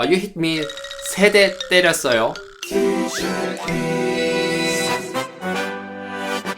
You hit me 3대 때렸어요.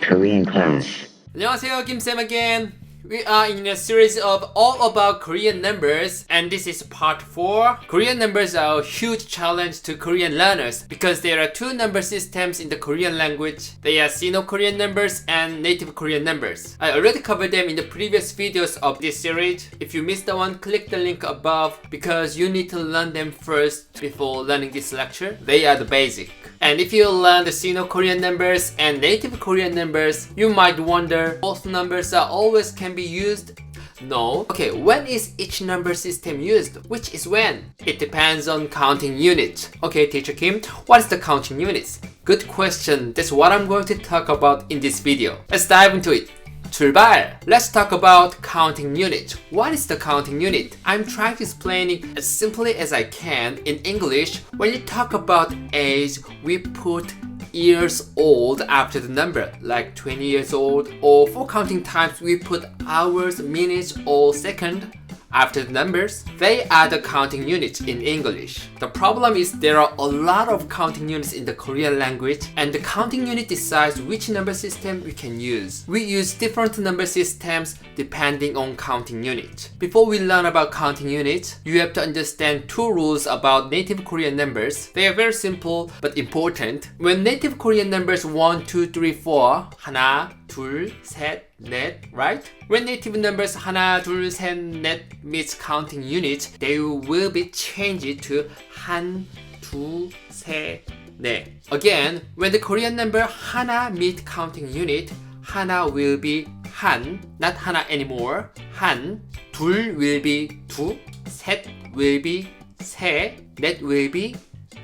Korean class. 안녕하세요, 김쌤 again. We are in a series of all about Korean numbers, and this is part 4. Korean numbers are a huge challenge to Korean learners because there are two number systems in the Korean language. They are Sino-Korean numbers and native Korean numbers. I already covered them in the previous videos of this series. If you missed the one, click the link above because you need to learn them first before learning this lecture. They are the basic. And if you learn the Sino-Korean numbers and native Korean numbers, you might wonder, both numbers are always can be used? No. Okay, when is each number system used? Which is when? It depends on counting unit. Okay, Teacher Kim, what is the counting units? Good question. That's what I'm going to talk about in this video. Let's dive into it. 출발! Let's talk about counting unit. What is the counting unit? I'm trying to explain it as simply as I can in English. When you talk about age, we put years old after the number, like 20 years old, or for counting times, we put hours, minutes, or second after the numbers. They are the counting units in English. The problem is there are a lot of counting units in the Korean language, and the counting unit decides which number system we can use. We use different number systems depending on counting unit. Before we learn about counting units, you have to understand two rules about native Korean numbers. They are very simple but important. When native Korean numbers 1, 2, 3, 4, 하나, 둘, 셋, 넷, right? When native numbers 하나, 둘, 셋, 넷 meets counting units, they will be changed to 한, 두, 셋, 넷. Again, when the Korean number 하나 meet counting unit, 하나 will be 한, not 하나 anymore. 한, 둘 will be 두, 셋 will be 세, 넷 will be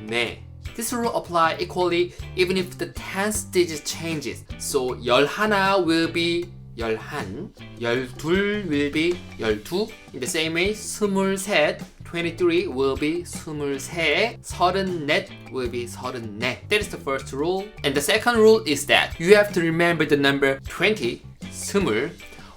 네. This rule apply equally even if the tenth digit changes. So 열하나 will be 열한, 열둘 will be 열두. In the same way, 스물셋, 23 will be 스물세, 서른넷 will be 서른넷. That is the first rule. And the second rule is that you have to remember the number 20, 스물.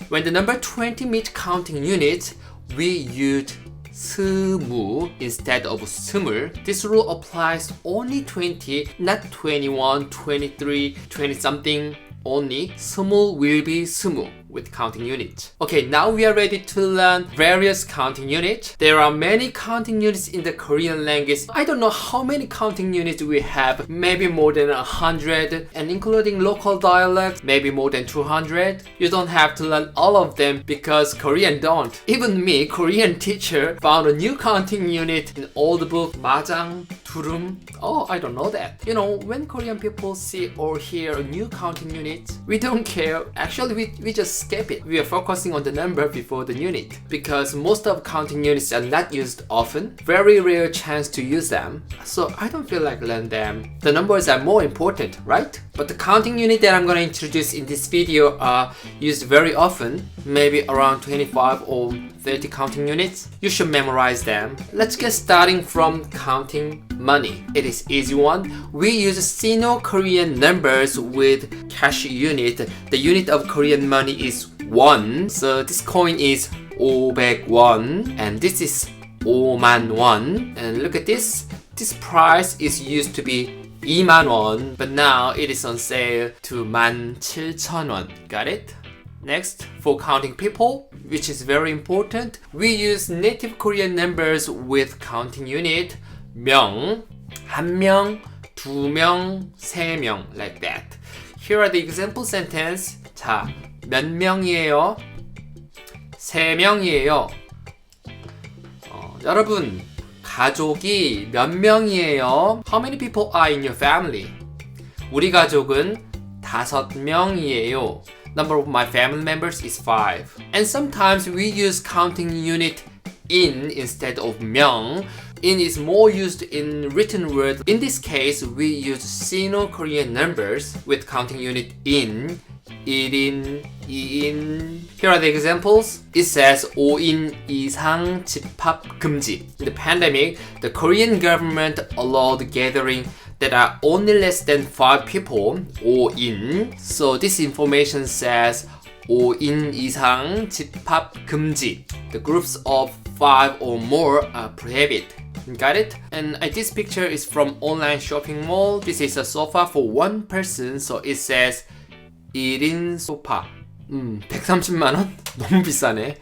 When the number 20 meets counting units, we use 스무 instead of 스물. This rule applies only 20, not 21, 23, 20 something. Only 스물 will be 스무 with counting units. Okay, now we are ready to learn various counting units. There are many counting units in the Korean language. I don't know how many counting units we have, maybe more than 100, and including local dialects, maybe more than 200. You don't have to learn all of them because Korean don't. Even me, Korean teacher, found a new counting unit in old book, 마장, 두름. Oh, I don't know that. You know, when Korean people see or hear a new counting unit, we don't care. Actually, we just skip it. We are focusing on the number before the unit because most of counting units are not used often. Very rare chance to use them. So I don't feel like learn them. The numbers are more important, right? But the counting unit that I'm going to introduce in this video are used very often, maybe around 25 or 30 counting units. You should memorize them. Let's get starting from counting money. It is easy one. We use Sino-Korean numbers with cash unit. The unit of Korean money is won. So this coin is 500won and this is 5만 won. And look at this. This price is used to be 2만 won, but now it is on sale to 17,000won. Got it? Next, for counting people, which is very important, we use native Korean numbers with counting unit 명, 한 명, 두 명, 세 명, like that. Here are the example sentence. 자, 몇 명이에요? 세 명이에요. 여러분, 가족이 몇 명이에요? How many people are in your family? 우리 가족은 5명이에요. Number of my family members is 5. And sometimes we use counting unit in instead of 명. In is more used in written words. In this case, we use Sino-Korean numbers with counting unit in, 1인, 2인. Here are the examples. It says 5인 이상 집합 금지. In the pandemic, the Korean government allowed gathering that are only less than 5 people, 5인. So this information says 5인 이상 집합 금지. The groups of 5 or more are prohibited. Got it? And this picture is from online shopping mall. This is a sofa for one person, so it says 1인 소파. 130만 원? 너무 비싸네.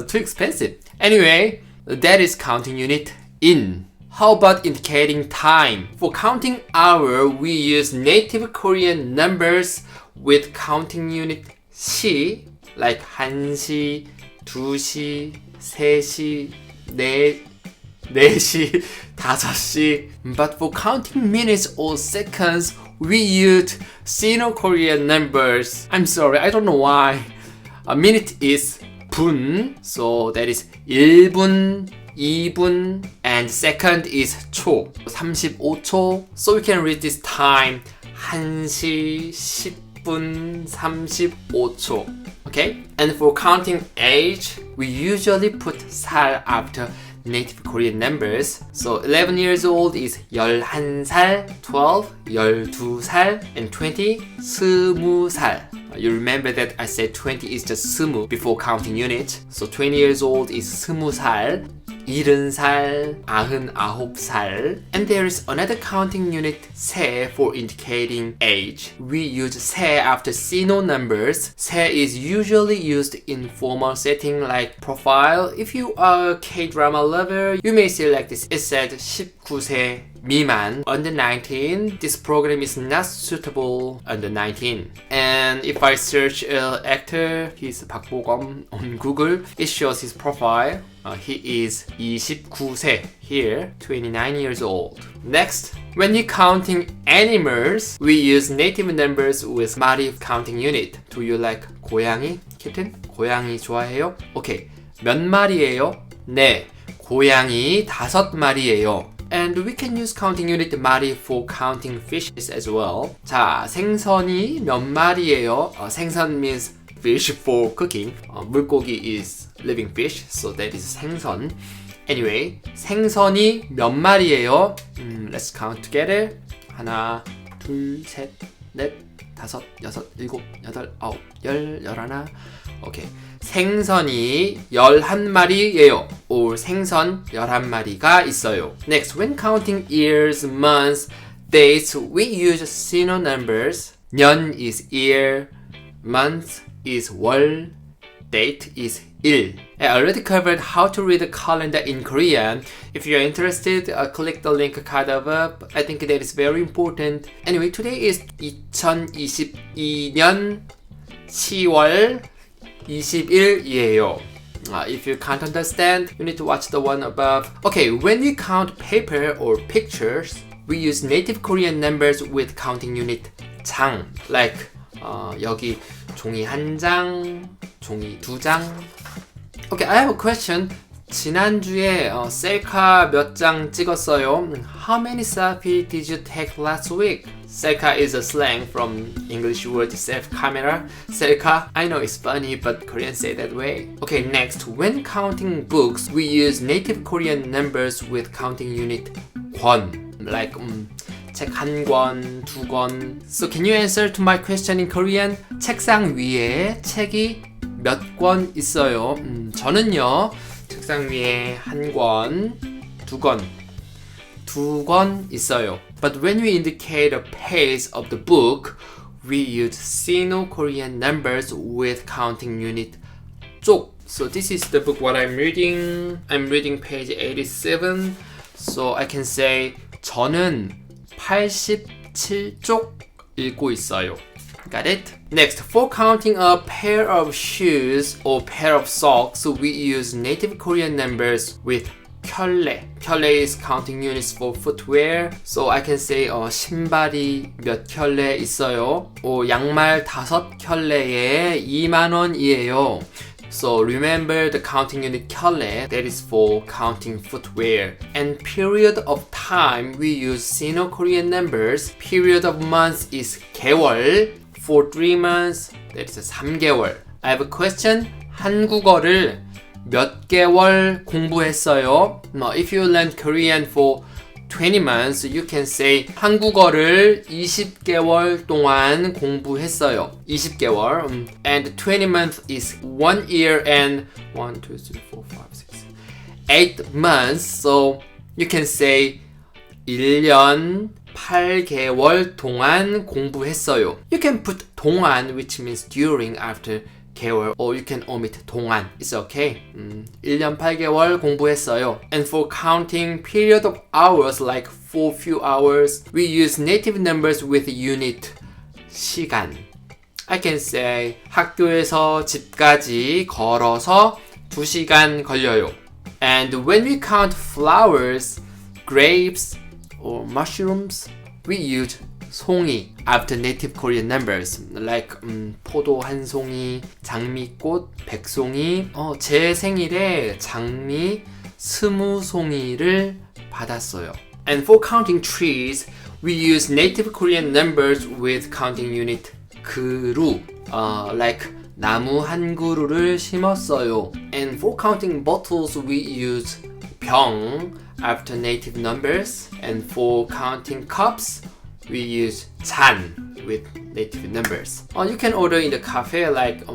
Too expensive. Anyway, that is counting unit in. How about indicating time? For counting hour, we use native Korean numbers with counting unit 시, like 1시, 2시, 3시, 4시, 5시. But for counting minutes or seconds, we use Sino-Korean numbers. I'm sorry, I don't know why. A minute is 분, so that is 1분, 2분, and second is 초, 35초. So we can read this time 1시 10분 35초. Okay? And for counting age, we usually put 살 after native Korean numbers. So 11 years old is 11살, 12, 12살, and 20, 20살. You remember that I said 20 is just 스무 before counting unit. So 20 years old is 20살, 70살, 99살. And there is another counting unit 세 for indicating age. We use 세 after Sino numbers. 세 is usually used in formal setting like profile. If you are a K-drama lover, you may select this. It said 19세 미만, under 19. This program is not suitable under 19. And if I search actor, he's 박보검 on Google, it shows his profile. He is 29세 here, 29 years old. Next, when you're counting animals, we use native numbers with 마리 counting unit. Do you like 고양이? 캡틴? 고양이 좋아해요? Okay. 몇 마리예요? 네. 고양이 5마리예요. And we can use counting unit 마리 for counting fishes as well. 자, 생선이 몇 마리예요? 생선 means fish for cooking. 물고기 is living fish, so that is 생선. Anyway, 생선이 몇 마리예요? Let's count together. 하나, 둘, 셋, 넷, 다섯, 여섯, 일곱, 여덟, 아홉, 열, 열하나. 오케이. 생선이 11마리예요. or 생선 11마리가 있어요. Next, when counting years, months, dates, we use Sino numbers. 년 is year, month is 월, date is 일. I already covered how to read the calendar in Korean. If you're interested, click the link card above. I think that is very important. Anyway, today is 2022년 10월 20일이에요. If you can't understand, you need to watch the one above. Okay, when we count paper or pictures, we use native Korean numbers with counting unit 장. Like 여기 종이 한 장, 종이 두 장. Okay, I have a question. 지난주에 셀카 몇 장 찍었어요? How many selfie did you take last week? 셀카 is a slang from English word self-camera. 셀카, I know it's funny, but Koreans say that way. Okay, next, when counting books, we use native Korean numbers with counting unit 권. Like 책 한 권, 두 권. So can you answer to my question in Korean? 책상 위에 책이 몇 권 있어요? 저는요, 책상 위에 한 권, 두 권 있어요. But when we indicate a page of the book, we use Sino-Korean numbers with counting unit 쪽. So this is the book what I'm reading. I'm reading page 87. So I can say 저는 87쪽 읽고 있어요. Got it? Next, for counting a pair of shoes or pair of socks, we use native Korean numbers with 켤레. 켤레 is counting units for footwear. So I can say 신발이 몇 켤레 있어요. 양말 5켤레에 2만원이에요. So remember the counting unit 켤레, that is for counting footwear. And period of time, we use Sino-Korean numbers. Period of months is 개월. For 3 months, that is 3개월. I have a question. 한국어를 몇 개월 공부했어요? If you learn Korean for 20 months, you can say 한국어를 20개월 동안 공부했어요. 20개월. And 20 months is 1 year and 1, 2, 3, 4, 5, 6, 8 months. So You can say 1년 8개월 동안 공부했어요. You can put 동안, which means during, after 개월, or you can omit 동안. It's okay. 1년 8개월 공부했어요. And for counting period of hours, like for few hours, we use native numbers with unit, 시간. I can say 학교에서 집까지 걸어서 2시간 걸려요. And when we count flowers, grapes, or mushrooms, we use 송이 after native Korean numbers, like 포도 한 송이, 장미꽃 100송이. 제 생일에 장미 20송이를 받았어요. And for counting trees, we use native Korean numbers with counting unit 그루, like 나무 한 그루를 심었어요. And for counting bottles, we use 병 after native numbers. And for counting cups, we use 잔 with native numbers. You can order in the cafe like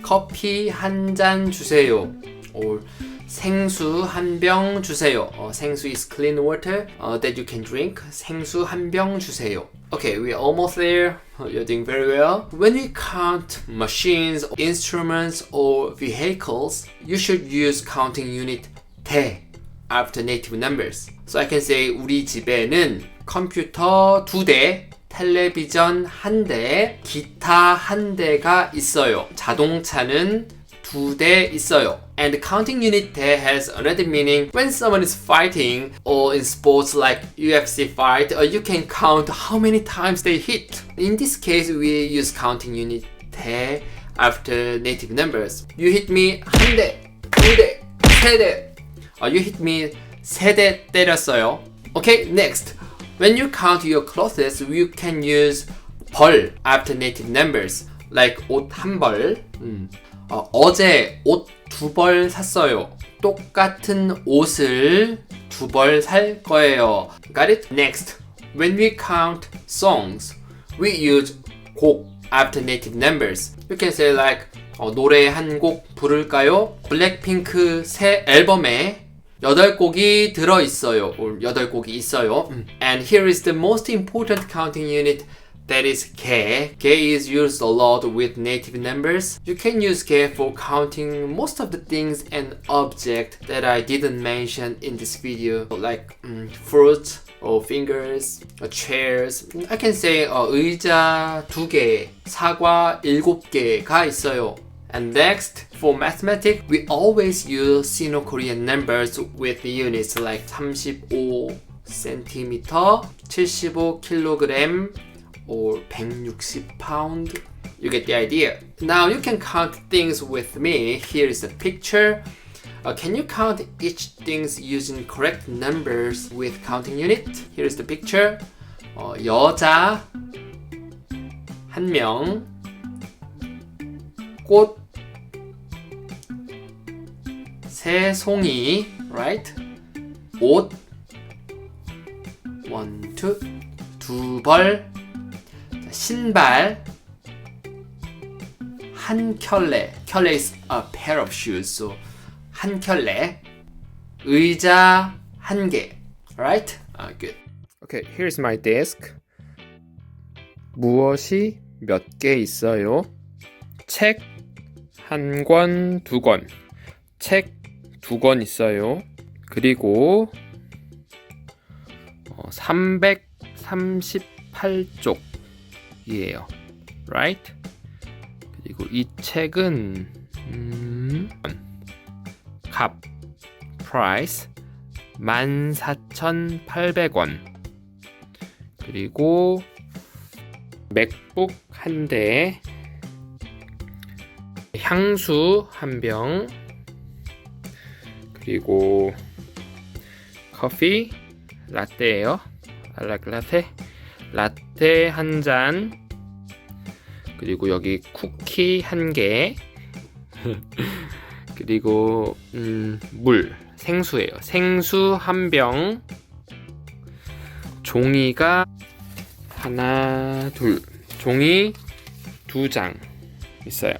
커피 한 잔 주세요, or 생수 한 병 주세요. 생수 is clean water that you can drink. 생수 한 병 주세요. Okay, we're almost there. You're doing very well. When we count machines, instruments, or vehicles, you should use counting unit 대 after native numbers. So I can say 우리 집에는 컴퓨터 2대, 텔레비전 1대, 기타 1대가 있어요. 자동차는 2대 있어요. And counting unit 대 has another meaning. When someone is fighting, or in sports like UFC fight, you can count how many times they hit. In this case, we use counting unit 대 after native numbers. You hit me 1대, 2대, 3대. You hit me 3대 때렸어요. Okay, next. When you count your clothes, you can use 벌 after native numbers, like 옷 한 벌. 어제 옷 2벌 샀어요. 똑같은 옷을 2벌 살 거예요. Got it? Next, when we count songs, we use 곡 after native numbers. You can say like 노래 한 곡 부를까요? 블랙핑크 새 앨범에 8곡이 들어있어요. or 8곡이 있어요. And here is the most important counting unit. That is 개. 개 is used a lot with native numbers. You can use 개 for counting most of the things and objects that I didn't mention in this video, like fruits or fingers, or chairs. I can say 의자 2개, 사과 7개가 있어요. And next, for mathematics, we always use Sino-Korean numbers with units like 35cm, 75kg, or 160 pound. You get the idea. Now you can count things with me. Here is the picture. Can you count each things using correct numbers with counting unit? Here is the picture. 여자 1명, 꽃 3송이, right? 옷 1, 2, 2벌, 신발 한 켤레. 켤레 is a pair of shoes, so 한 켤레. 의자 1개. Right? Good. Okay, here's my desk. 무엇이 몇 개 있어요? 책 1권, 2권. 책 2권 있어요. 그리고 338쪽이에요. Right? 그리고 이 책은 값 price 14,800원. 그리고 맥북 1대, 향수 1병, 그리고 커피 라떼예요. I like latte. 라떼 1잔. 그리고 여기 쿠키 1개. 그리고 물, 생수예요. 생수 1병. 종이가 하나, 둘. 종이 2장 있어요.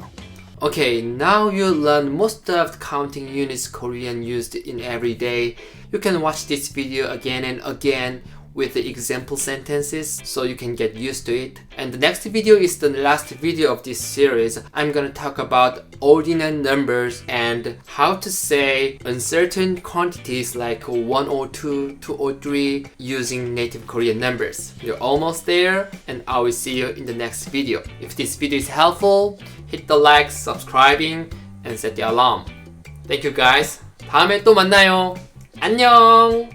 Okay, now you learn most of the counting units Korean used in every day. you can watch this video again and again with the example sentences so you can get used to it. And the next video is the last video of this series. I'm gonna talk about ordinal numbers and how to say uncertain quantities like 1 or 2, 2 or 3 using native Korean numbers. You're almost there, and I will see you in the next video. If this video is helpful, hit the like, subscribing, and set the alarm. Thank you guys. 다음에 또 만나요. 안녕.